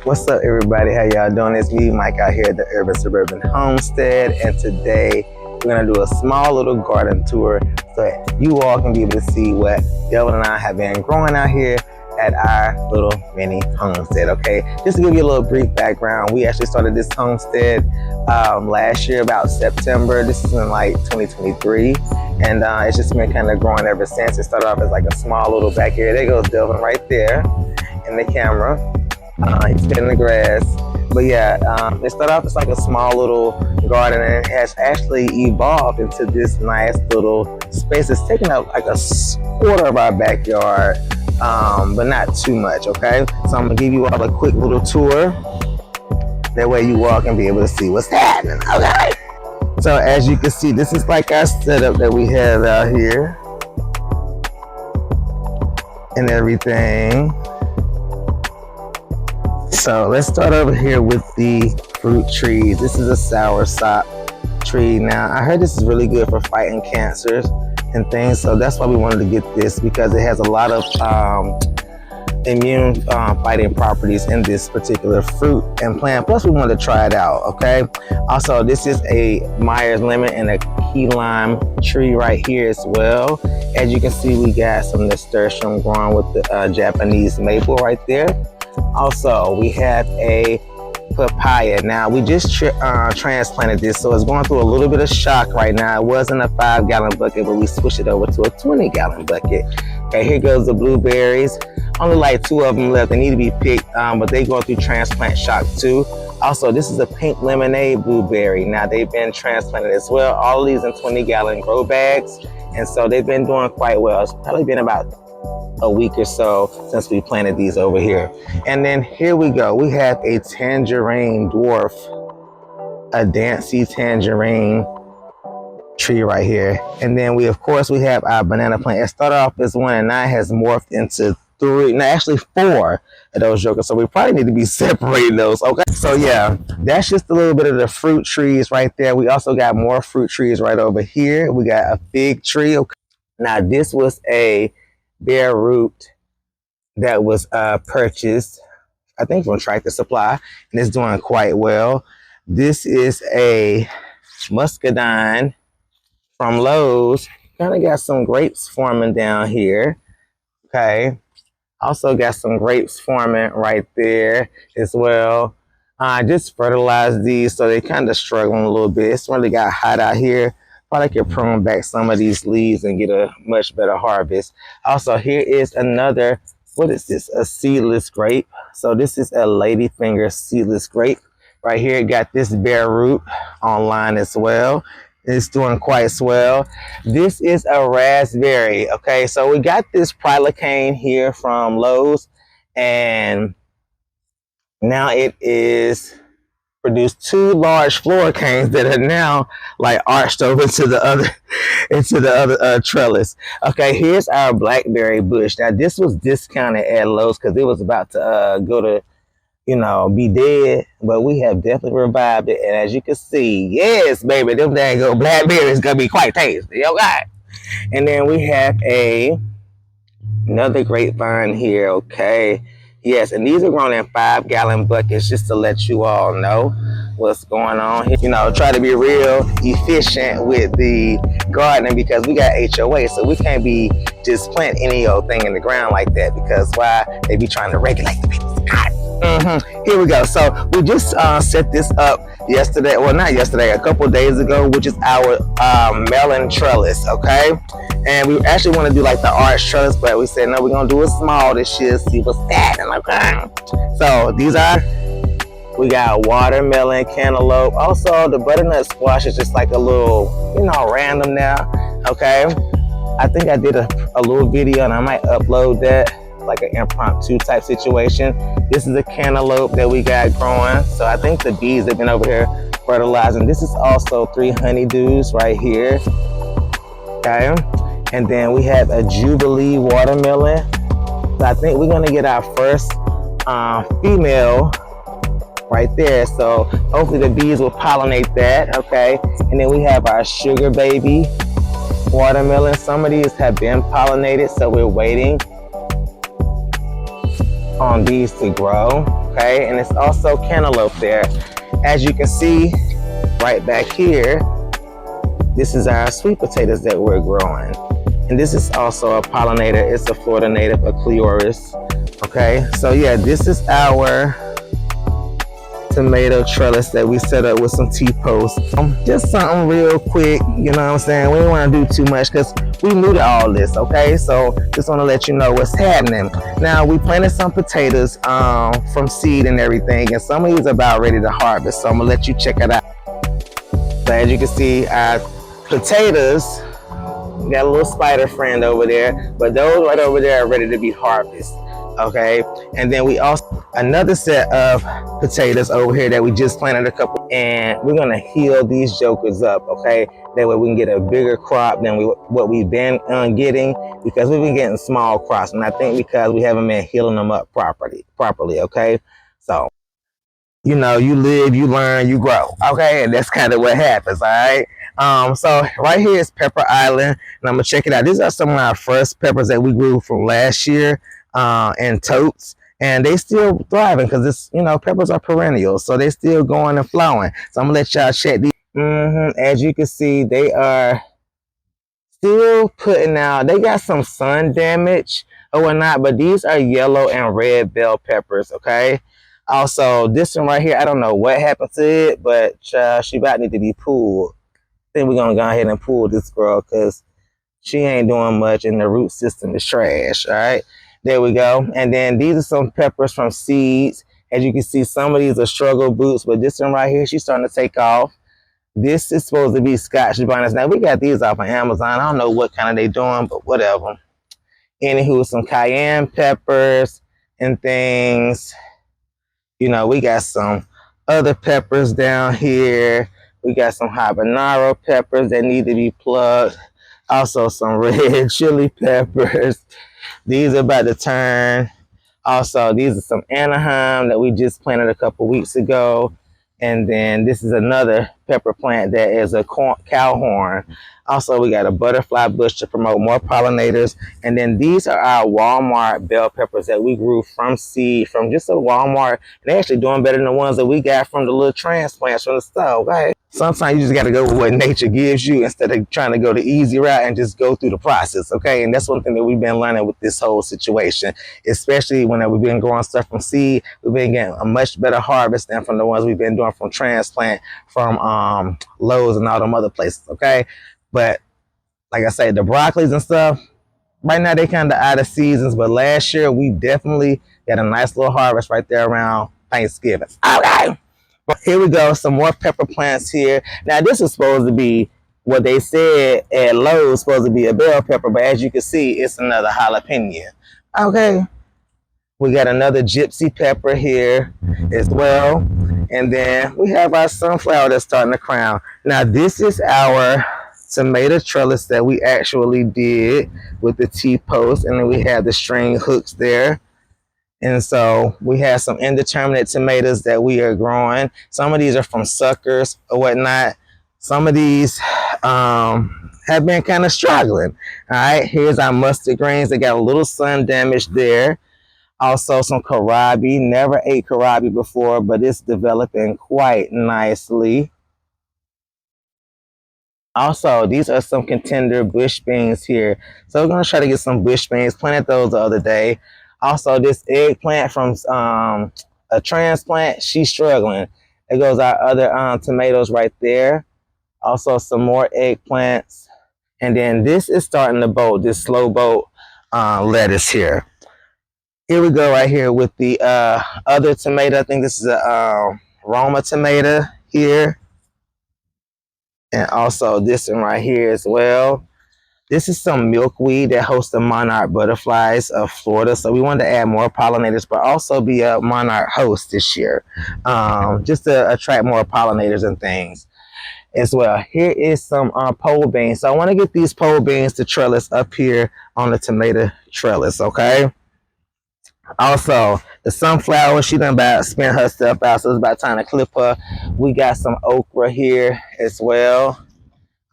What's up, everybody? How y'all doing? It's me, Mike, out here at the Urban Suburban Homestead, and today we're gonna do a small little garden tour so that you all can be able to see what Devin and I have been growing out here at our little mini homestead. Okay, just to give you a little brief background, we actually started this homestead last year, about September. This is in like 2023, and it's just been kind of growing ever since. It started off as like a small little back area. There goes Devin right there in the camera. He's in the grass. But yeah, it started off as like a small little garden, and it has actually evolved into this nice little space. It's taking up like a quarter of our backyard, but not too much, okay? So I'm gonna give you all a quick little tour. That way you all can be able to see what's happening, okay? So as you can see, this is like our setup that we have out here and everything. So let's start over here with the fruit trees. This is a soursop tree. Now, I heard this is really good for fighting cancers and things, so that's why we wanted to get this, because it has a lot of immune fighting properties in this particular fruit and plant. Plus, we wanted to try it out, okay? Also, this is a Myers lemon and a key lime tree right here as well. As you can see, we got some nasturtium growing with the Japanese maple right there. Also, we have a papaya. Now, we just transplanted this, so it's going through a little bit of shock right now. It was in a 5-gallon bucket, but we switched it over to a 20-gallon bucket. Okay, here goes the blueberries. Only like 2 of them left. They need to be picked, but they go through transplant shock too. Also, this is a pink lemonade blueberry. Now, they've been transplanted as well. All of these in 20-gallon grow bags, and so they've been doing quite well. It's probably been about a week or so since we planted these over here. And then here we go. We have a tangerine dwarf, a Dancy tangerine tree right here. And then we have our banana plant. It started off as 1 and now it has morphed into 3, no, actually 4 of those jokers. So we probably need to be separating those. Okay. So yeah, that's just a little bit of the fruit trees right there. We also got more fruit trees right over here. We got a fig tree. Okay. Now this was a bare root that was purchased, I think, from Tractor Supply, and it's doing quite well. This is a muscadine from Lowe's. Kind of got some grapes forming down here. Okay. Also got some grapes forming right there as well. I just fertilized these, so they kind of struggling a little bit. It's really got hot out here. Probably could prune back some of these leaves and get a much better harvest. Also, here is another, what is this? A seedless grape. So this is a ladyfinger seedless grape. Right here, it got this bare root online as well. It's doing quite well. This is a raspberry. Okay, so we got this prilicane here from Lowe's, and now it is produced 2 large floor canes that are now like arched over to the other trellis. Okay, here's our blackberry bush. Now this was discounted at Lowe's because it was about to go to, be dead, but we have definitely revived it. And as you can see, yes, baby, them dang go blackberries gonna be quite tasty. Okay, and then we have another grapevine here. Okay. Yes, and these are grown in 5-gallon buckets, just to let you all know what's going on here. Try to be real efficient with the gardening, because we got HOA, so we can't be just planting any old thing in the ground like that, because why? They be trying to regulate the people's garden. Here we go. So we just set this up yesterday, well, not yesterday, a couple of days ago, which is our melon trellis, okay? And we actually want to do like the arch trellis, but we said, no, we're going to do it small this year, see what's happening, okay? So we got watermelon, cantaloupe. Also, the butternut squash is just like a little, random now, okay? I think I did a little video, and I might upload that, like an impromptu type situation. This is a cantaloupe that we got growing. So I think the bees have been over here fertilizing. This is also 3 honeydews right here. Okay. And then we have a Jubilee watermelon. So I think we're gonna get our first female right there. So hopefully the bees will pollinate that. Okay. And then we have our sugar baby watermelon. Some of these have been pollinated, so we're waiting. on these to grow, okay? And it's also cantaloupe there. As you can see right back here, this is our sweet potatoes that we're growing. And this is also a pollinator. It's a Florida native, a Cleoris, okay? So yeah, this is our tomato trellis that we set up with some T-posts. Just something real quick, you know what I'm saying? We don't want to do too much because we new to all this, okay? So just want to let you know what's happening. Now, we planted some potatoes from seed and everything, and some of these are about ready to harvest. So I'm going to let you check it out. So as you can see, our potatoes, we got a little spider friend over there, but those right over there are ready to be harvested, okay? And then we also, another set of potatoes over here that we just planted a couple, and we're gonna heal these jokers up, okay? That way we can get a bigger crop than what we've been getting, because we've been getting small crops, and I think because we haven't been healing them up properly, okay? So, you know, you live, you learn, you grow, okay? And that's kind of what happens, all right? So right here is Pepper Island, and I'm gonna check it out. These are some of our first peppers that we grew from last year in totes, and they still thriving because it's, you know, peppers are perennial, so they still going and flowing. So I'm gonna let y'all check these. As you can see, they are still putting out. They got some sun damage or whatnot, but these are yellow and red bell peppers, okay? Also, this one right here, I don't know what happened to it, but she about need to be pulled. I think we're gonna go ahead and pull this girl because she ain't doing much and the root system is trash, all right? There we go. And then these are some peppers from seeds. As you can see, some of these are struggle boots, but this one right here, she's starting to take off. This is supposed to be Scotch bonnets. Now, we got these off of Amazon. I don't know what kind of they doing, but whatever. Anywho, some cayenne peppers and things. You know, we got some other peppers down here. We got some habanero peppers that need to be plucked. Also, some red chili peppers. These are about to turn. Also, these are some Anaheim that we just planted a couple weeks ago. And then this is another pepper plant that is a cow horn. Also, we got a butterfly bush to promote more pollinators. And then these are our Walmart bell peppers that we grew from seed, from just a Walmart. And they're actually doing better than the ones that we got from the little transplants from the store, okay? Sometimes you just got to go with what nature gives you instead of trying to go the easy route and just go through the process, okay? And that's one thing that we've been learning with this whole situation, especially when we've been growing stuff from seed. We've been getting a much better harvest than from the ones we've been doing from transplant, from Lowe's and all them other places, okay? But like I say, the broccolis and stuff, right now they kind of out of seasons, but last year we definitely got a nice little harvest right there around Thanksgiving. Okay. Here we go, some more pepper plants here. Now this is supposed to be what they said at Lowe's, supposed to be a bell pepper, but as you can see, it's another jalapeno. Okay. We got another gypsy pepper here as well. And then we have our sunflower that's starting to crown. Now this is our tomato trellis that we actually did with the T-post, and then we have the string hooks there. And so we have some indeterminate tomatoes that we are growing. Some of these are from suckers or whatnot. Some of these have been kind of struggling. All right, here's our mustard greens. They got a little sun damage there. Also some kohlrabi. Never ate kohlrabi before, but it's developing quite nicely. Also, these are some contender bush beans here. So we're going to try to get some bush beans. Planted those the other day. Also, this eggplant from a transplant, she's struggling. There goes our other tomatoes right there. Also, some more eggplants. And then this is starting to bolt, this slow bolt lettuce here. Here we go right here with the other tomato. I think this is a Roma tomato here. And also this one right here as well. This is some milkweed that hosts the monarch butterflies of Florida. So we wanted to add more pollinators, but also be a monarch host this year, just to attract more pollinators and things as well. Here is some pole beans. So I want to get these pole beans to trellis up here on the tomato trellis, okay? Also, the sunflower, she done about spent her stuff out, so it's about time to clip her. We got some okra here as well.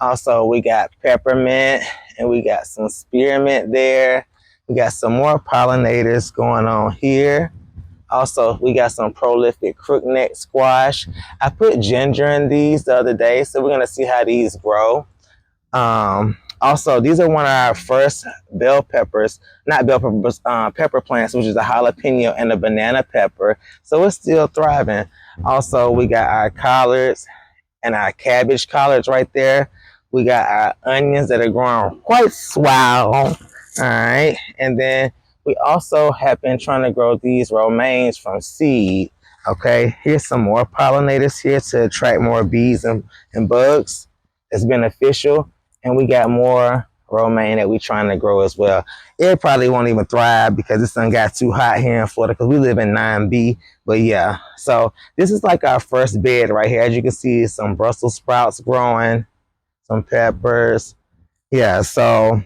Also, we got peppermint, and we got some spearmint there. We got some more pollinators going on here. Also, we got some prolific crookneck squash. I put ginger in these the other day, so we're gonna see how these grow. Also, these are one of our first bell peppers, not bell peppers, pepper plants, which is a jalapeno and a banana pepper. So it's still thriving. Also, we got our collards and our cabbage collards right there. We got our onions that are growing quite swell. All right. And then we also have been trying to grow these romaines from seed. Okay. Here's some more pollinators here to attract more bees and bugs. It's beneficial. And we got more romaine that we're trying to grow as well. It probably won't even thrive because this sun got too hot here in Florida because we live in 9B. But yeah, so this is like our first bed right here. As you can see, some Brussels sprouts growing, some peppers. Yeah, so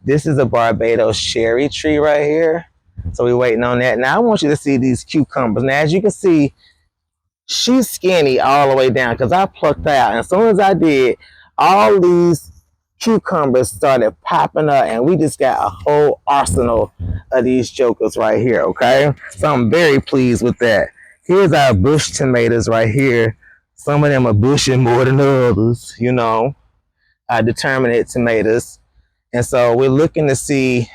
this is a Barbados cherry tree right here. So we're waiting on that. Now I want you to see these cucumbers. Now, as you can see, she's skinny all the way down because I plucked out. And as soon as I did, all these cucumbers started popping up, and we just got a whole arsenal of these jokers right here, okay? So I'm very pleased with that. Here's our bush tomatoes right here. Some of them are bushing more than others, you know, our determinate tomatoes. And so we're looking to see,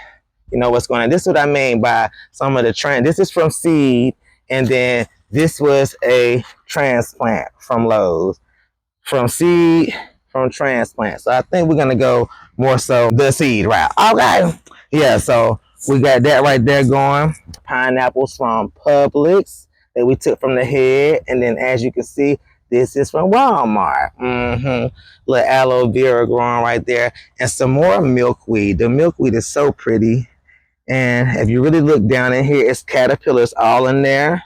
you know, what's going on. This is what I mean by some of the trend. This is from seed, and then this was a transplant from Lowe's. From seed, from transplant. So I think we're gonna go more so the seed route. Okay. Yeah, so we got that right there going. Pineapples from Publix that we took from the head. And then as you can see, this is from Walmart. Little aloe vera growing right there. And some more milkweed. The milkweed is so pretty. And if you really look down in here, it's caterpillars all in there.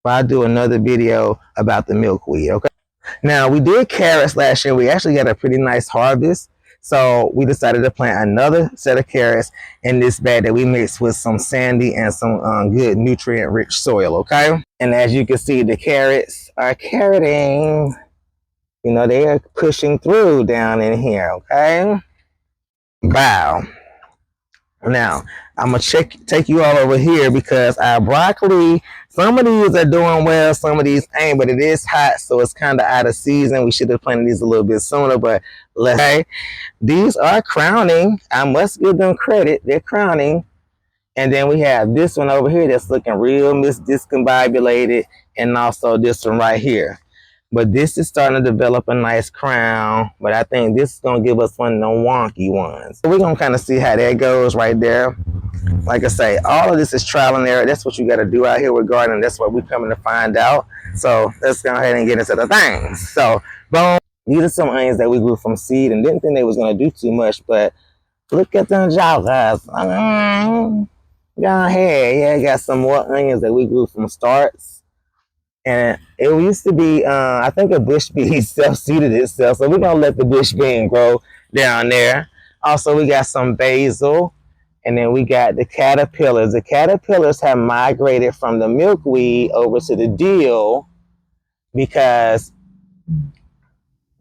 But I'll do another video about the milkweed, okay? Now, we did carrots last year. We actually got a pretty nice harvest. So we decided to plant another set of carrots in this bed that we mixed with some sandy and some good nutrient-rich soil, okay? And as you can see, the carrots are carroting. You know, they are pushing through down in here, okay? Wow. Now, I'm going to take you all over here because our broccoli, some of these are doing well, some of these ain't, but it is hot, so it's kind of out of season. We should have planted these a little bit sooner, but let's say these are crowning. I must give them credit. They're crowning. And then we have this one over here that's looking real discombobulated, and also this one right here. But this is starting to develop a nice crown. But I think this is going to give us one of the wonky ones. So we're going to kind of see how that goes right there. Like I say, all of this is trial and error. That's what you got to do out here with gardening. That's what we're coming to find out. So let's go ahead and get into the things. So, boom. These are some onions that we grew from seed and didn't think they was going to do too much. But look at them joggers. Go ahead. Yeah, got some more onions that we grew from starts. And it used to be, I think a bush bee self-seeded itself. So we're going to let the bush bean grow down there. Also, we got some basil. And then we got the caterpillars. The caterpillars have migrated from the milkweed over to the dill because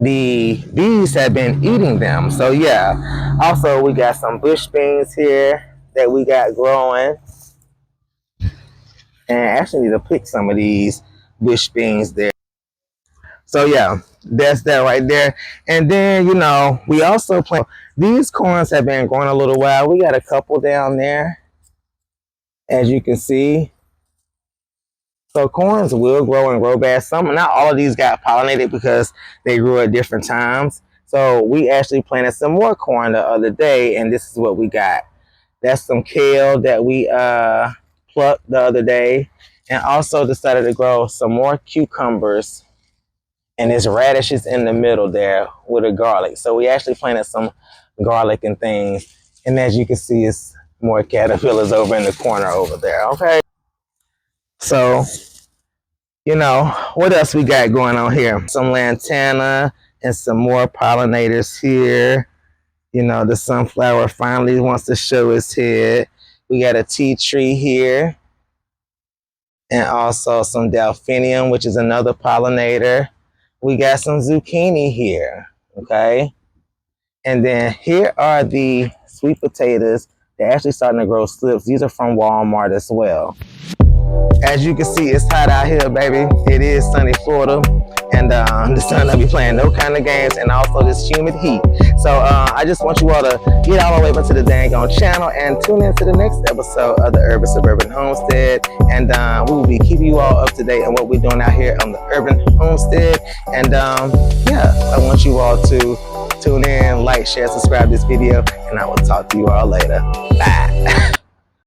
the bees have been eating them. So yeah. Also, we got some bush beans here that we got growing. And I actually need to pick some of these bush beans there. So yeah, that's that right there. And then, you know, we also plant, these corns have been growing a little while. We got a couple down there, as you can see. So corns will grow and grow bad. Some, not all of these got pollinated because they grew at different times. So we actually planted some more corn the other day, and this is what we got. That's some kale that we plucked the other day. And also decided to grow some more cucumbers. And there's radishes in the middle there with a garlic. So we actually planted some garlic and things. And as you can see, it's more caterpillars over in the corner over there, okay? So, you know, what else we got going on here? Some lantana and some more pollinators here. You know, the sunflower finally wants to show its head. We got a tea tree here. And also some delphinium, which is another pollinator. We got some zucchini here, okay? And then here are the sweet potatoes. They're actually starting to grow slips. These are from Walmart as well. As you can see, it's hot out here, baby. It is sunny Florida, and the sun will be playing no kind of games, and also this humid heat. So I just want you all to get all the way up to the dang on channel and tune in to the next episode of the Urban Suburban Homestead, and we will be keeping you all up to date on what we're doing out here on the Urban Homestead. And yeah, I want you all to tune in, like, share, subscribe to this video, and I will talk to you all later. Bye.